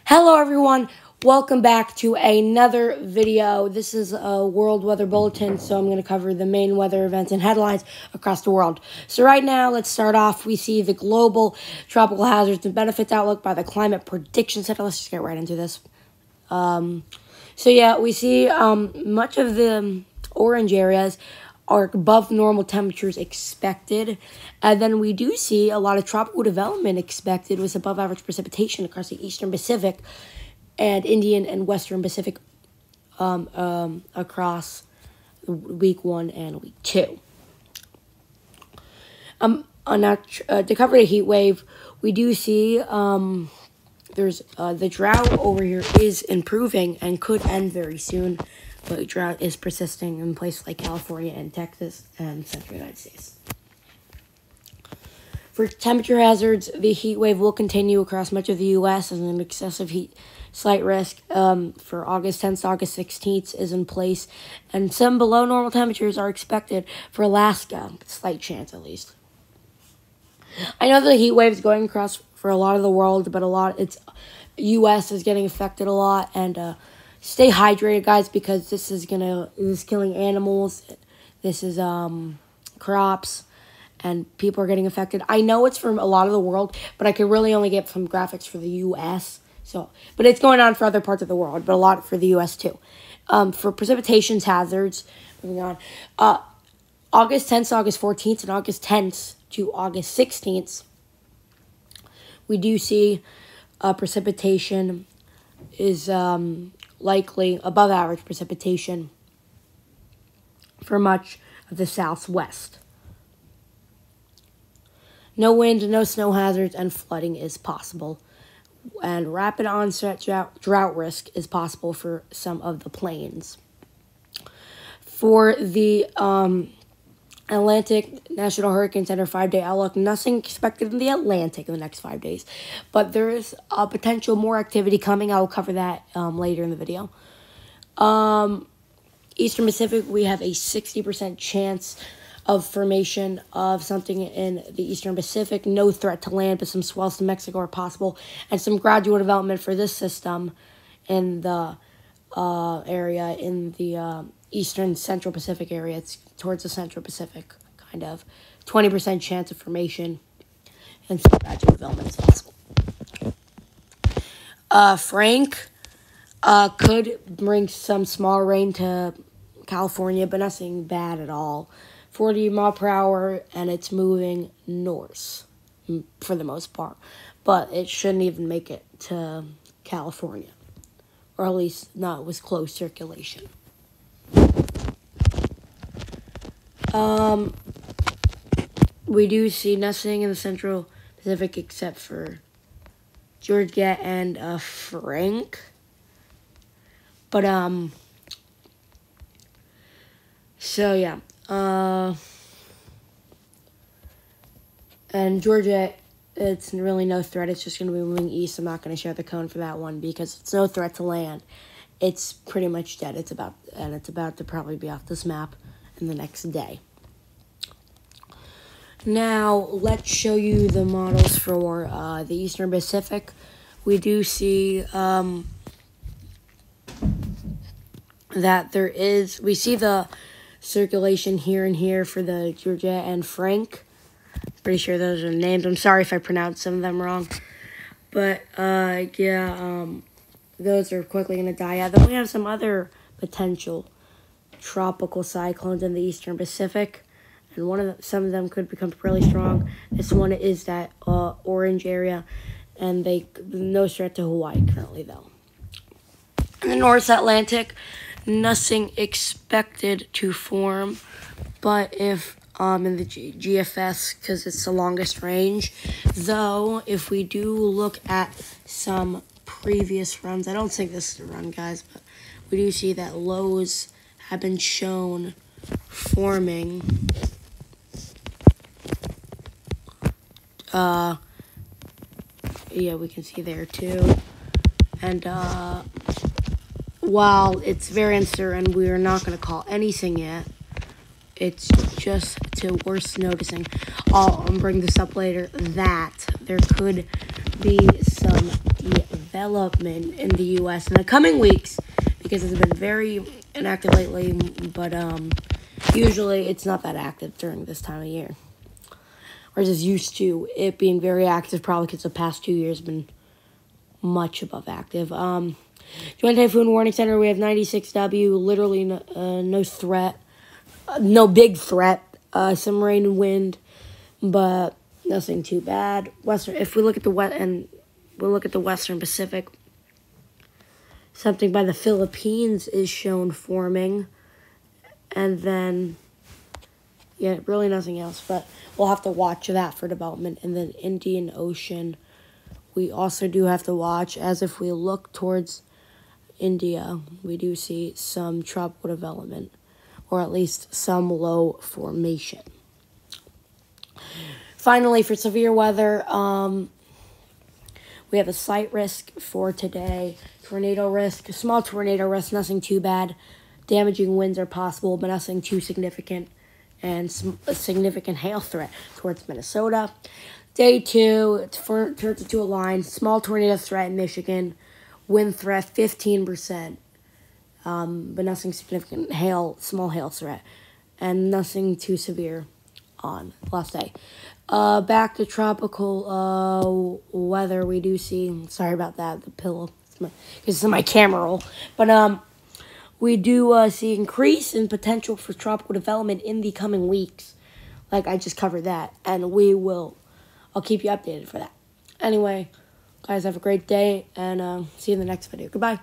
Hello everyone, welcome back to another video. This is a world weather bulletin, so I'm going to cover the main weather events and headlines across the world. So right now, let's start off. We see the global tropical hazards and benefits outlook by the Climate Prediction Center. Let's just get right into this. We see much of the orange areas are above normal temperatures expected. And then we do see a lot of tropical development expected with above average precipitation across the Eastern Pacific and Indian and Western Pacific across week 1 and week 2. To cover the heat wave, we do see there's the drought over here is improving and could end very soon. But drought is persisting in places like California and Texas and central United States. For temperature hazards, the heat wave will continue across much of the U.S. as an excessive heat slight risk for August 10th to August 16th is in place. And some below normal temperatures are expected for Alaska, slight chance at least. I know the heat wave is going across for a lot of the world, but it's U.S. is getting affected a lot, and stay hydrated, guys, because this is killing animals. This is crops, and people are getting affected. I know it's from a lot of the world, but I could really only get some graphics for the U.S. But it's going on for other parts of the world, but a lot for the U.S. too. For precipitation hazards, moving on, August 10th to August 14th and August 10th to August 16th, we do see precipitation is likely above average precipitation for much of the southwest. No wind, no snow hazards, and flooding is possible. And rapid onset drought risk is possible for some of the plains. For the Atlantic National Hurricane Center 5-day outlook, nothing expected in the Atlantic in the next 5 days. But there is a potential more activity coming. I will cover that later in the video. Eastern Pacific, we have a 60% chance of formation of something in the Eastern Pacific. No threat to land, but some swells to Mexico are possible. And some gradual development for this system in the area, in the Eastern Central Pacific area. It's towards the Central Pacific, kind of. 20% chance of formation, and some gradual development is possible. Frank could bring some small rain to California, but nothing bad at all. 40 mile per hour, and it's moving north for the most part. But it shouldn't even make it to California, or at least not with close circulation. We do see nothing in the Central Pacific except for Georgia and Frank. But and Georgia, it's really no threat. It's just going to be moving east. I'm not going to share the cone for that one because it's no threat to land. It's pretty much dead. It's about to probably be off this map in the next day. Now, let's show you the models for the Eastern Pacific. We do see that we see the circulation here and here for the Georgia and Frank. Pretty sure those are names. I'm sorry if I pronounced some of them wrong. But, those are quickly going to die out. Then we have some other potential tropical cyclones in the Eastern Pacific. And some of them could become really strong. This one is that orange area. And no threat to Hawaii currently, though. In the North Atlantic, nothing expected to form. But if in the GFS, because it's the longest range. Though, if we do look at some previous runs, I don't think this is a run, guys, but we do see that lows have been shown forming. We can see there too. And while it's very uncertain, we are not going to call anything yet. It's just worth noticing. I'll bring this up later, that there could be some development in the U.S. in the coming weeks, because it's been very inactive lately, but usually it's not that active during this time of year. Or is used to it being very active, probably because the past 2 years have been much above active. Joint Typhoon Warning Center, we have 96W, literally no threat, no big threat, some rain and wind, but nothing too bad. If we look at the Western Pacific, something by the Philippines is shown forming, and then yeah, really nothing else, but we'll have to watch that for development. And then Indian Ocean, we also do have to watch, as if we look towards India, we do see some tropical development, or at least some low formation. Finally, for severe weather, we have a slight risk for today. Tornado risk, small tornado risk, nothing too bad. Damaging winds are possible, but nothing too significant. And a significant hail threat towards Minnesota. Day 2, turns into a line. Small tornado threat in Michigan. Wind threat 15%. But nothing significant. Small hail threat. And nothing too severe on last day. Back to tropical weather, we do see, sorry about that, the pillow, because it's my camera roll. But we do see increase in potential for tropical development in the coming weeks. Like I just covered that. And I'll keep you updated for that. Anyway, guys, have a great day, and see you in the next video. Goodbye.